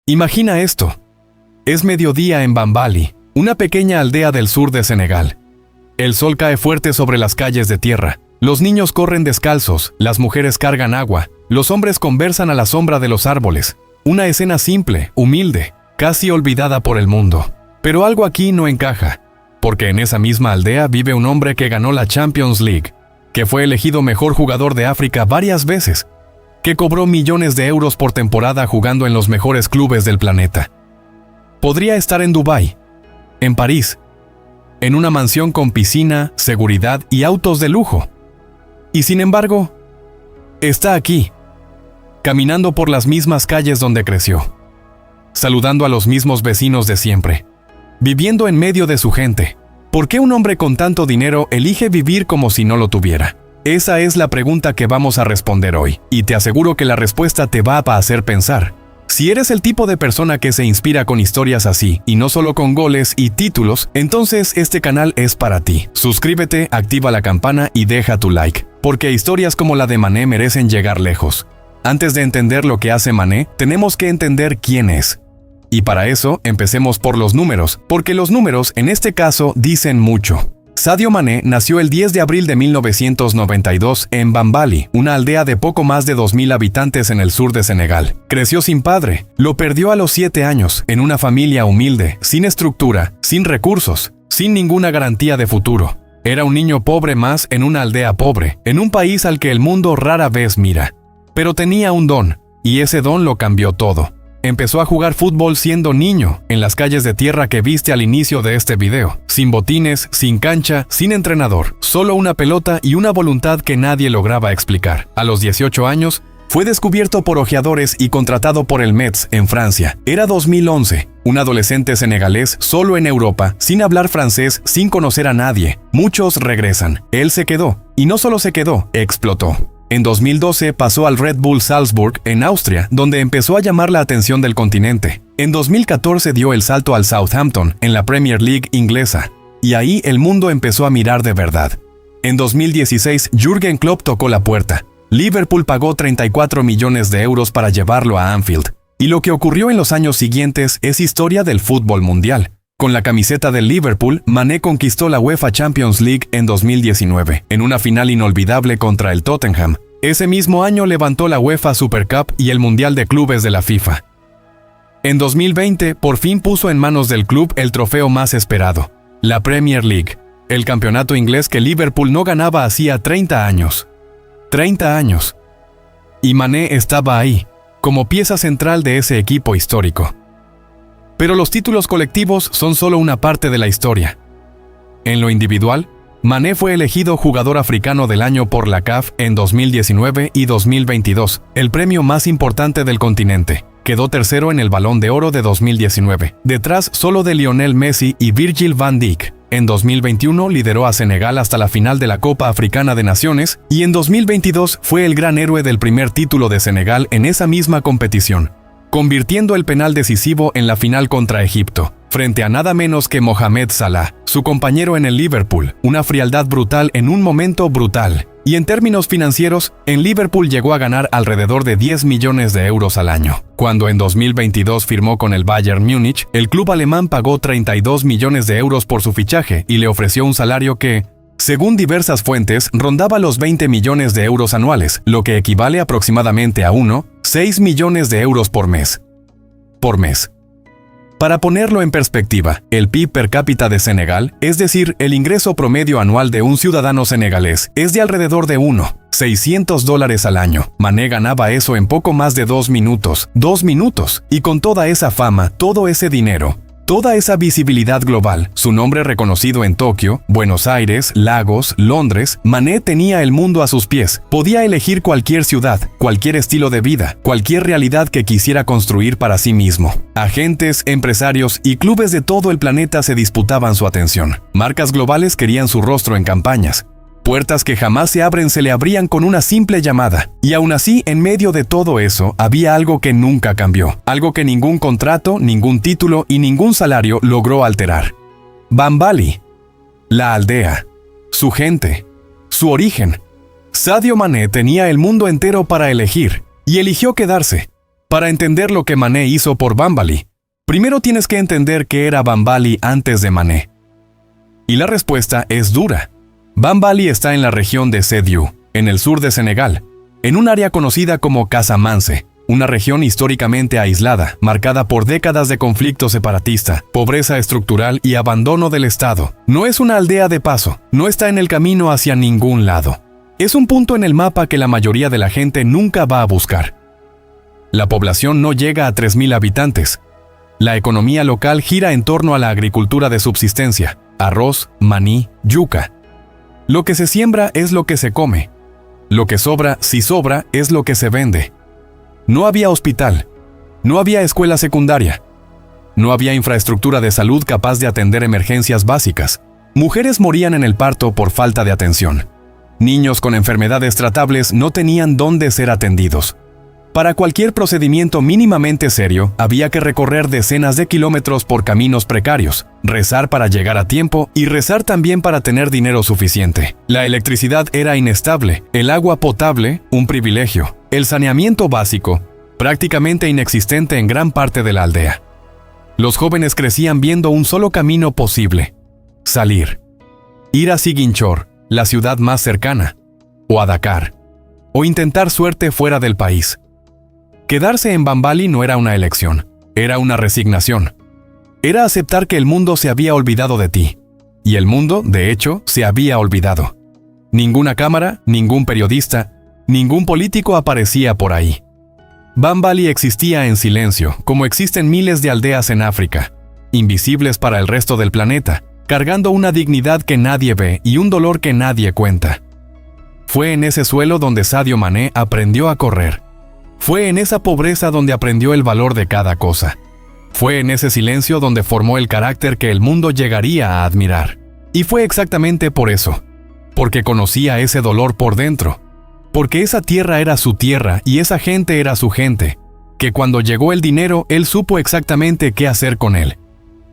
Imagina esto. Es mediodía en Bambali, una pequeña aldea del sur de Senegal. El sol cae fuerte sobre las calles de tierra. Los niños corren descalzos, las mujeres cargan agua, los hombres conversan a la sombra de los árboles. Una escena simple, humilde, casi olvidada por el mundo. Pero algo aquí no encaja, porque en esa misma aldea vive un hombre que ganó la Champions League, que fue elegido mejor jugador de África varias veces, que cobró millones de euros por temporada jugando en los mejores clubes del planeta. Podría estar en Dubái, en París, en una mansión con piscina, seguridad y autos de lujo. Y sin embargo, está aquí, caminando por las mismas calles donde creció, saludando a los mismos vecinos de siempre, viviendo en medio de su gente. ¿Por qué un hombre con tanto dinero elige vivir como si no lo tuviera? Esa es la pregunta que vamos a responder hoy, y te aseguro que la respuesta te va a hacer pensar. Si eres el tipo de persona que se inspira con historias así, y no solo con goles y títulos, entonces este canal es para ti. Suscríbete, activa la campana y deja tu like, porque historias como la de Mané merecen llegar lejos. Antes de entender lo que hace Mané, tenemos que entender quién es. Y para eso, empecemos por los números, porque los números, en este caso, dicen mucho. Sadio Mané nació el 10 de abril de 1992 en Bambali, una aldea de poco más de 2.000 habitantes en el sur de Senegal. Creció sin padre, lo perdió a los 7 años, en una familia humilde, sin estructura, sin recursos, sin ninguna garantía de futuro. Era un niño pobre más en una aldea pobre, en un país al que el mundo rara vez mira. Pero tenía un don, y ese don lo cambió todo. Empezó a jugar fútbol siendo niño, en las calles de tierra que viste al inicio de este video, sin botines, sin cancha, sin entrenador, solo una pelota y una voluntad que nadie lograba explicar. A los 18 años, fue descubierto por ojeadores y contratado por el Metz en Francia. Era 2011, un adolescente senegalés solo en Europa, sin hablar francés, sin conocer a nadie. Muchos regresan. Él se quedó, y no solo se quedó, explotó. En 2012 pasó al Red Bull Salzburg en Austria, donde empezó a llamar la atención del continente. En 2014 dio el salto al Southampton, en la Premier League inglesa, y ahí el mundo empezó a mirar de verdad. En 2016 Jürgen Klopp tocó la puerta. Liverpool pagó 34 millones de euros para llevarlo a Anfield. Y lo que ocurrió en los años siguientes es historia del fútbol mundial. Con la camiseta del Liverpool, Mané conquistó la UEFA Champions League en 2019, en una final inolvidable contra el Tottenham. Ese mismo año levantó la UEFA Super Cup y el Mundial de Clubes de la FIFA. En 2020, por fin puso en manos del club el trofeo más esperado, la Premier League, el campeonato inglés que Liverpool no ganaba hacía 30 años. 30 años. Y Mané estaba ahí, como pieza central de ese equipo histórico. Pero los títulos colectivos son solo una parte de la historia. En lo individual, Mané fue elegido jugador africano del año por la CAF en 2019 y 2022, el premio más importante del continente. Quedó tercero en el Balón de Oro de 2019, detrás solo de Lionel Messi y Virgil van Dijk. En 2021 lideró a Senegal hasta la final de la Copa Africana de Naciones y en 2022 fue el gran héroe del primer título de Senegal en esa misma competición, convirtiendo el penal decisivo en la final contra Egipto, frente a nada menos que Mohamed Salah, su compañero en el Liverpool, una frialdad brutal en un momento brutal. Y en términos financieros, en Liverpool llegó a ganar alrededor de 10 millones de euros al año. Cuando en 2022 firmó con el Bayern Múnich, el club alemán pagó 32 millones de euros por su fichaje y le ofreció un salario que, según diversas fuentes, rondaba los 20 millones de euros anuales, lo que equivale aproximadamente a 6 millones de euros por mes. Para ponerlo en perspectiva, el PIB per cápita de Senegal, es decir, el ingreso promedio anual de un ciudadano senegalés, es de alrededor de $600 al año. Mané ganaba eso en poco más de 2 minutos. 2 minutos. Y con toda esa fama, todo ese dinero, toda esa visibilidad global, su nombre reconocido en Tokio, Buenos Aires, Lagos, Londres, Mané tenía el mundo a sus pies. Podía elegir cualquier ciudad, cualquier estilo de vida, cualquier realidad que quisiera construir para sí mismo. Agentes, empresarios y clubes de todo el planeta se disputaban su atención. Marcas globales querían su rostro en campañas. Puertas que jamás se abren se le abrían con una simple llamada. Y aún así, en medio de todo eso, había algo que nunca cambió. Algo que ningún contrato, ningún título y ningún salario logró alterar. Bambali. La aldea. Su gente. Su origen. Sadio Mané tenía el mundo entero para elegir. Y eligió quedarse. Para entender lo que Mané hizo por Bambali, primero tienes que entender qué era Bambali antes de Mané. Y la respuesta es dura. Bambali está en la región de Sédhiou, en el sur de Senegal, en un área conocida como Casamance, una región históricamente aislada, marcada por décadas de conflicto separatista, pobreza estructural y abandono del Estado. No es una aldea de paso, no está en el camino hacia ningún lado. Es un punto en el mapa que la mayoría de la gente nunca va a buscar. La población no llega a 3.000 habitantes. La economía local gira en torno a la agricultura de subsistencia, arroz, maní, yuca. Lo que se siembra es lo que se come. Lo que sobra, si sobra, es lo que se vende. No había hospital. No había escuela secundaria. No había infraestructura de salud capaz de atender emergencias básicas. Mujeres morían en el parto por falta de atención. Niños con enfermedades tratables no tenían dónde ser atendidos. Para cualquier procedimiento mínimamente serio, había que recorrer decenas de kilómetros por caminos precarios, rezar para llegar a tiempo y rezar también para tener dinero suficiente. La electricidad era inestable, el agua potable, un privilegio, el saneamiento básico, prácticamente inexistente en gran parte de la aldea. Los jóvenes crecían viendo un solo camino posible: salir. Ir a Ziguinchor, la ciudad más cercana, o a Dakar, o intentar suerte fuera del país. Quedarse en Bambali no era una elección, era una resignación. Era aceptar que el mundo se había olvidado de ti. Y el mundo, de hecho, se había olvidado. Ninguna cámara, ningún periodista, ningún político aparecía por ahí. Bambali existía en silencio, como existen miles de aldeas en África, invisibles para el resto del planeta, cargando una dignidad que nadie ve y un dolor que nadie cuenta. Fue en ese suelo donde Sadio Mané aprendió a correr. Fue en esa pobreza donde aprendió el valor de cada cosa. Fue en ese silencio donde formó el carácter que el mundo llegaría a admirar. Y fue exactamente por eso, porque conocía ese dolor por dentro, porque esa tierra era su tierra y esa gente era su gente, que cuando llegó el dinero él supo exactamente qué hacer con él.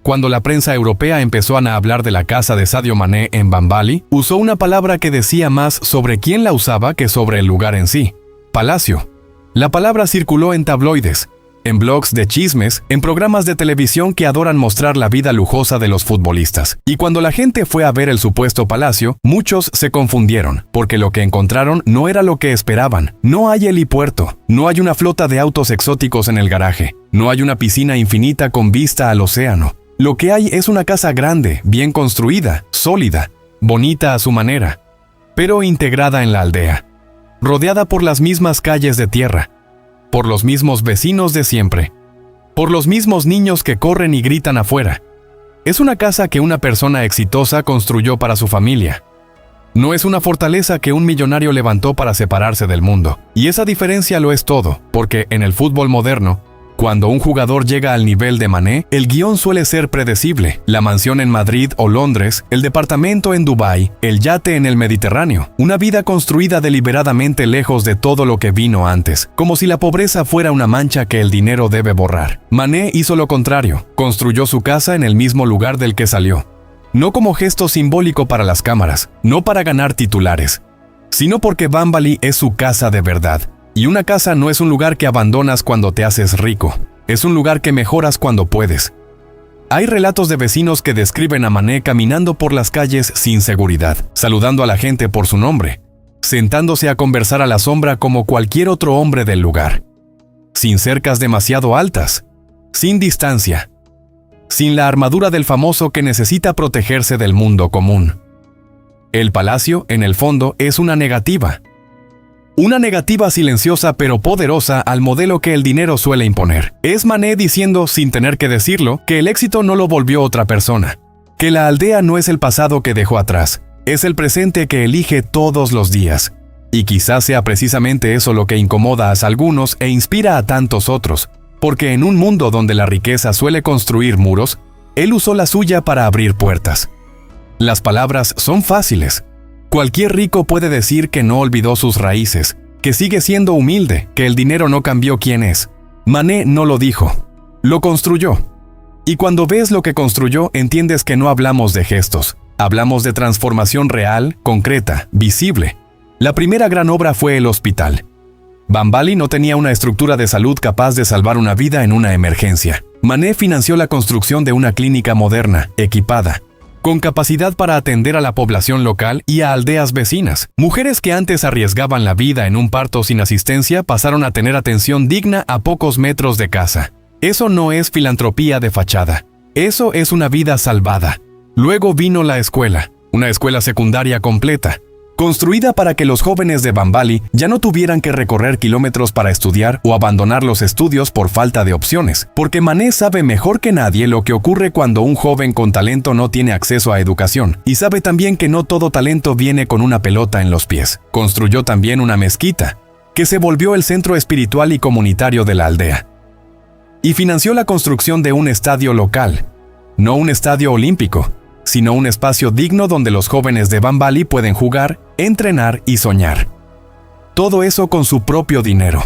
Cuando la prensa europea empezó a hablar de la casa de Sadio Mané en Bambali, usó una palabra que decía más sobre quién la usaba que sobre el lugar en sí: palacio. La palabra circuló en tabloides, en blogs de chismes, en programas de televisión que adoran mostrar la vida lujosa de los futbolistas. Y cuando la gente fue a ver el supuesto palacio, muchos se confundieron, porque lo que encontraron no era lo que esperaban. No hay helipuerto, no hay una flota de autos exóticos en el garaje, no hay una piscina infinita con vista al océano. Lo que hay es una casa grande, bien construida, sólida, bonita a su manera, pero integrada en la aldea, rodeada por las mismas calles de tierra, por los mismos vecinos de siempre, por los mismos niños que corren y gritan afuera. Es una casa que una persona exitosa construyó para su familia. No es una fortaleza que un millonario levantó para separarse del mundo. Y esa diferencia lo es todo, porque en el fútbol moderno, cuando un jugador llega al nivel de Mané, el guión suele ser predecible: la mansión en Madrid o Londres, el departamento en Dubái, el yate en el Mediterráneo, una vida construida deliberadamente lejos de todo lo que vino antes, como si la pobreza fuera una mancha que el dinero debe borrar. Mané hizo lo contrario, construyó su casa en el mismo lugar del que salió. No como gesto simbólico para las cámaras, no para ganar titulares, sino porque Bambali es su casa de verdad. Y una casa no es un lugar que abandonas cuando te haces rico, es un lugar que mejoras cuando puedes. Hay relatos de vecinos que describen a Mané caminando por las calles sin seguridad, saludando a la gente por su nombre, sentándose a conversar a la sombra como cualquier otro hombre del lugar, sin cercas demasiado altas, sin distancia, sin la armadura del famoso que necesita protegerse del mundo común. El palacio, en el fondo, es una negativa. Una negativa silenciosa pero poderosa al modelo que el dinero suele imponer. Es Mané diciendo, sin tener que decirlo, que el éxito no lo volvió otra persona, que la aldea no es el pasado que dejó atrás, es el presente que elige todos los días. Y quizás sea precisamente eso lo que incomoda a algunos e inspira a tantos otros, porque en un mundo donde la riqueza suele construir muros, él usó la suya para abrir puertas. Las palabras son fáciles. Cualquier rico puede decir que no olvidó sus raíces, que sigue siendo humilde, que el dinero no cambió quién es. Mané no lo dijo, lo construyó. Y cuando ves lo que construyó, entiendes que no hablamos de gestos, hablamos de transformación real, concreta, visible. La primera gran obra fue el hospital. Bambali no tenía una estructura de salud capaz de salvar una vida en una emergencia. Mané financió la construcción de una clínica moderna, equipada, con capacidad para atender a la población local y a aldeas vecinas. Mujeres que antes arriesgaban la vida en un parto sin asistencia pasaron a tener atención digna a pocos metros de casa. Eso no es filantropía de fachada. Eso es una vida salvada. Luego vino la escuela, una escuela secundaria completa, construida para que los jóvenes de Bambali ya no tuvieran que recorrer kilómetros para estudiar o abandonar los estudios por falta de opciones, porque Mané sabe mejor que nadie lo que ocurre cuando un joven con talento no tiene acceso a educación, y sabe también que no todo talento viene con una pelota en los pies. Construyó también una mezquita, que se volvió el centro espiritual y comunitario de la aldea. Y financió la construcción de un estadio local, no un estadio olímpico, sino un espacio digno donde los jóvenes de Bambali pueden jugar, entrenar y soñar. Todo eso con su propio dinero.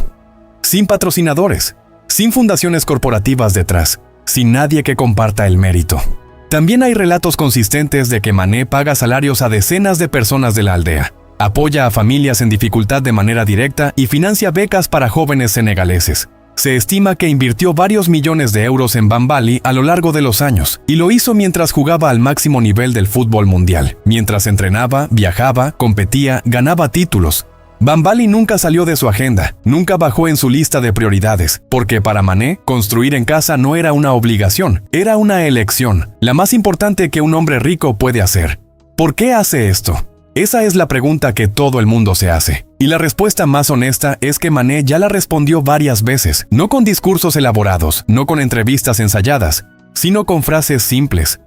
Sin patrocinadores, sin fundaciones corporativas detrás, sin nadie que comparta el mérito. También hay relatos consistentes de que Mané paga salarios a decenas de personas de la aldea, apoya a familias en dificultad de manera directa y financia becas para jóvenes senegaleses. Se estima que invirtió varios millones de euros en Bambali a lo largo de los años, y lo hizo mientras jugaba al máximo nivel del fútbol mundial. Mientras entrenaba, viajaba, competía, ganaba títulos. Bambali nunca salió de su agenda, nunca bajó en su lista de prioridades, porque para Mané, construir en casa no era una obligación, era una elección, la más importante que un hombre rico puede hacer. ¿Por qué hace esto? Esa es la pregunta que todo el mundo se hace. Y la respuesta más honesta es que Mané ya la respondió varias veces, no con discursos elaborados, no con entrevistas ensayadas, sino con frases simples,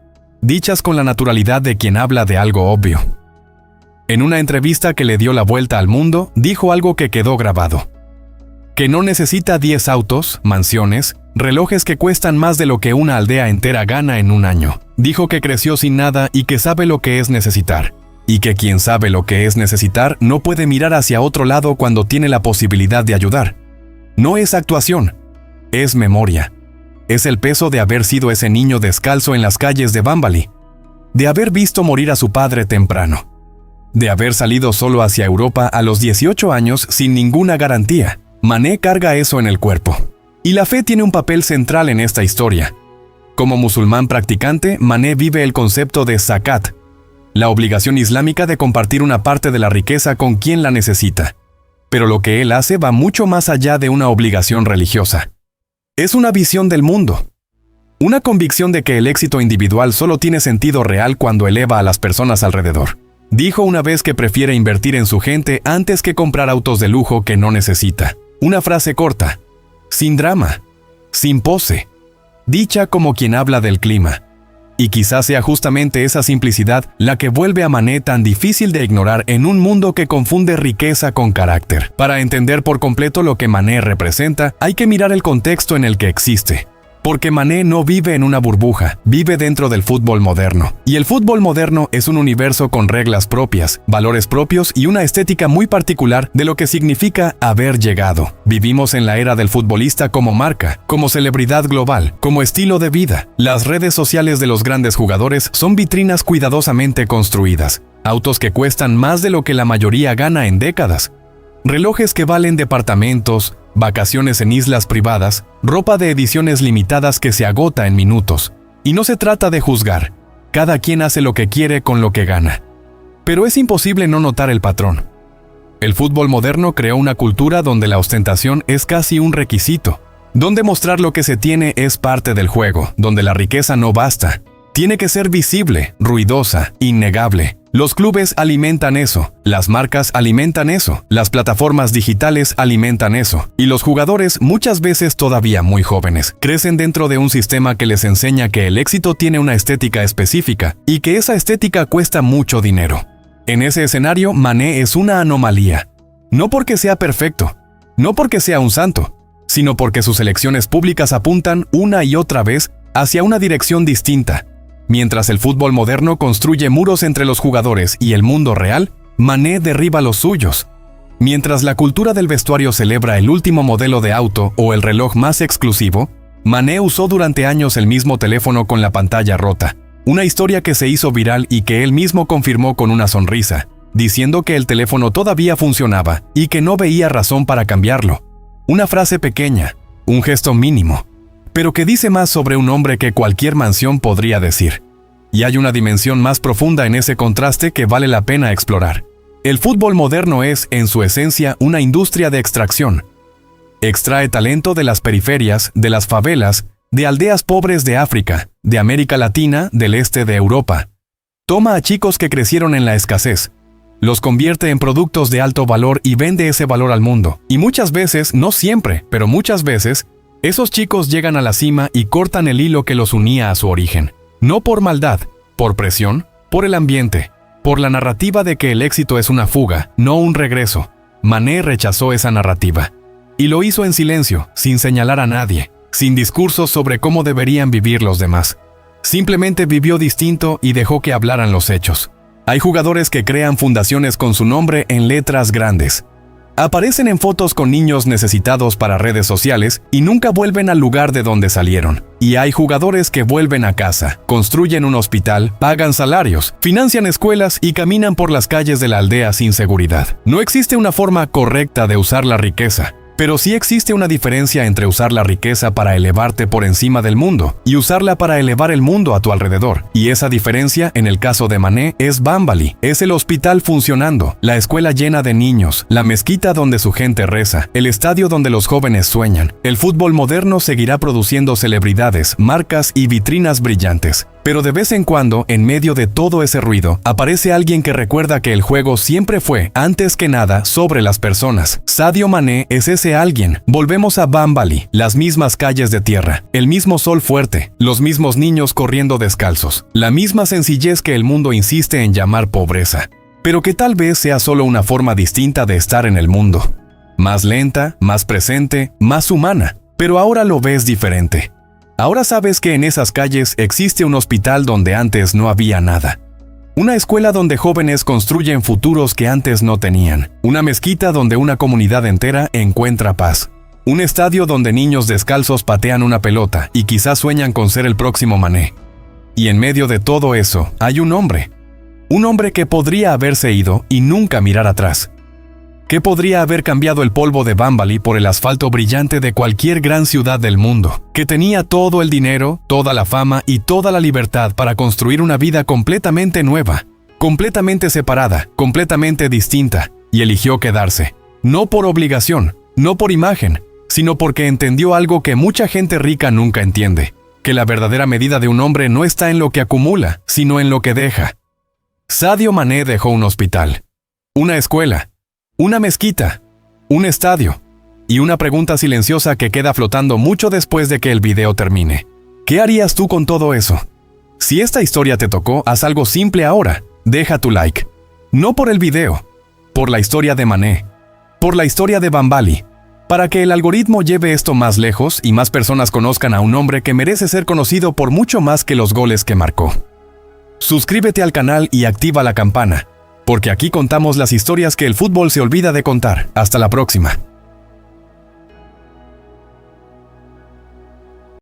dichas con la naturalidad de quien habla de algo obvio. En una entrevista que le dio la vuelta al mundo, dijo algo que quedó grabado: que no necesita 10 autos, mansiones, relojes que cuestan más de lo que una aldea entera gana en un año. Dijo que creció sin nada y que sabe lo que es necesitar. Y que quien sabe lo que es necesitar no puede mirar hacia otro lado cuando tiene la posibilidad de ayudar. No es actuación, es memoria. Es el peso de haber sido ese niño descalzo en las calles de Bambali, de haber visto morir a su padre temprano, de haber salido solo hacia Europa a los 18 años sin ninguna garantía. Mané carga eso en el cuerpo. Y la fe tiene un papel central en esta historia. Como musulmán practicante, Mané vive el concepto de zakat, la obligación islámica de compartir una parte de la riqueza con quien la necesita. Pero lo que él hace va mucho más allá de una obligación religiosa. Es una visión del mundo. Una convicción de que el éxito individual solo tiene sentido real cuando eleva a las personas alrededor. Dijo una vez que prefiere invertir en su gente antes que comprar autos de lujo que no necesita. Una frase corta, sin drama, sin pose, dicha como quien habla del clima. Y quizás sea justamente esa simplicidad la que vuelve a Mané tan difícil de ignorar en un mundo que confunde riqueza con carácter. Para entender por completo lo que Mané representa, hay que mirar el contexto en el que existe. Porque Mané no vive en una burbuja, vive dentro del fútbol moderno. Y el fútbol moderno es un universo con reglas propias, valores propios y una estética muy particular de lo que significa haber llegado. Vivimos en la era del futbolista como marca, como celebridad global, como estilo de vida. Las redes sociales de los grandes jugadores son vitrinas cuidadosamente construidas. Autos que cuestan más de lo que la mayoría gana en décadas. Relojes que valen departamentos, vacaciones en islas privadas, ropa de ediciones limitadas que se agota en minutos. Y no se trata de juzgar. Cada quien hace lo que quiere con lo que gana. Pero es imposible no notar el patrón. El fútbol moderno creó una cultura donde la ostentación es casi un requisito, donde mostrar lo que se tiene es parte del juego, donde la riqueza no basta. Tiene que ser visible, ruidosa, innegable. Los clubes alimentan eso, las marcas alimentan eso, las plataformas digitales alimentan eso, y los jugadores, muchas veces todavía muy jóvenes, crecen dentro de un sistema que les enseña que el éxito tiene una estética específica y que esa estética cuesta mucho dinero. En ese escenario, Mané es una anomalía. No porque sea perfecto, no porque sea un santo, sino porque sus elecciones públicas apuntan una y otra vez hacia una dirección distinta. Mientras el fútbol moderno construye muros entre los jugadores y el mundo real, Mané derriba los suyos. Mientras la cultura del vestuario celebra el último modelo de auto o el reloj más exclusivo, Mané usó durante años el mismo teléfono con la pantalla rota. Una historia que se hizo viral y que él mismo confirmó con una sonrisa. diciendo que el teléfono todavía funcionaba y que no veía razón para cambiarlo. Una frase pequeña, un gesto mínimo, pero que dice más sobre un hombre que cualquier mansión podría decir. Y hay una dimensión más profunda en ese contraste que vale la pena explorar. El fútbol moderno es, en su esencia, una industria de extracción. Extrae talento de las periferias, de las favelas, de aldeas pobres de África, de América Latina, del este de Europa. Toma a chicos que crecieron en la escasez, los convierte en productos de alto valor y vende ese valor al mundo. Y muchas veces, no siempre, pero muchas veces, esos chicos llegan a la cima y cortan el hilo que los unía a su origen. No por maldad, por presión, por el ambiente, por la narrativa de que el éxito es una fuga, no un regreso. Mané rechazó esa narrativa. Y lo hizo en silencio, sin señalar a nadie, sin discursos sobre cómo deberían vivir los demás. Simplemente vivió distinto y dejó que hablaran los hechos. Hay jugadores que crean fundaciones con su nombre en letras grandes. Aparecen en fotos con niños necesitados para redes sociales y nunca vuelven al lugar de donde salieron. Y hay jugadores que vuelven a casa, construyen un hospital, pagan salarios, financian escuelas y caminan por las calles de la aldea sin seguridad. No existe una forma correcta de usar la riqueza. Pero sí existe una diferencia entre usar la riqueza para elevarte por encima del mundo y usarla para elevar el mundo a tu alrededor. Y esa diferencia, en el caso de Mané, es Bambali. Es el hospital funcionando, la escuela llena de niños, la mezquita donde su gente reza, el estadio donde los jóvenes sueñan. El fútbol moderno seguirá produciendo celebridades, marcas y vitrinas brillantes. Pero de vez en cuando, en medio de todo ese ruido, aparece alguien que recuerda que el juego siempre fue, antes que nada, sobre las personas. Sadio Mané es ese alguien. Volvemos a Bambali, las mismas calles de tierra, el mismo sol fuerte, los mismos niños corriendo descalzos, la misma sencillez que el mundo insiste en llamar pobreza, pero que tal vez sea solo una forma distinta de estar en el mundo. Más lenta, más presente, más humana, pero ahora lo ves diferente. Ahora sabes que en esas calles existe un hospital donde antes no había nada. Una escuela donde jóvenes construyen futuros que antes no tenían. Una mezquita donde una comunidad entera encuentra paz. Un estadio donde niños descalzos patean una pelota y quizás sueñan con ser el próximo Mané. Y en medio de todo eso hay un hombre. Un hombre que podría haberse ido y nunca mirar atrás. ¿Qué podría haber cambiado el polvo de Bambali por el asfalto brillante de cualquier gran ciudad del mundo? Que tenía todo el dinero, toda la fama y toda la libertad para construir una vida completamente nueva, completamente separada, completamente distinta, y eligió quedarse. No por obligación, no por imagen, sino porque entendió algo que mucha gente rica nunca entiende, que la verdadera medida de un hombre no está en lo que acumula, sino en lo que deja. Sadio Mané dejó un hospital, una escuela, una mezquita, un estadio y una pregunta silenciosa que queda flotando mucho después de que el video termine. ¿Qué harías tú con todo eso? Si esta historia te tocó, haz algo simple ahora. Deja tu like. No por el video, por la historia de Mané, por la historia de Bambali, para que el algoritmo lleve esto más lejos y más personas conozcan a un hombre que merece ser conocido por mucho más que los goles que marcó. Suscríbete al canal y activa la campana, porque aquí contamos las historias que el fútbol se olvida de contar. Hasta la próxima.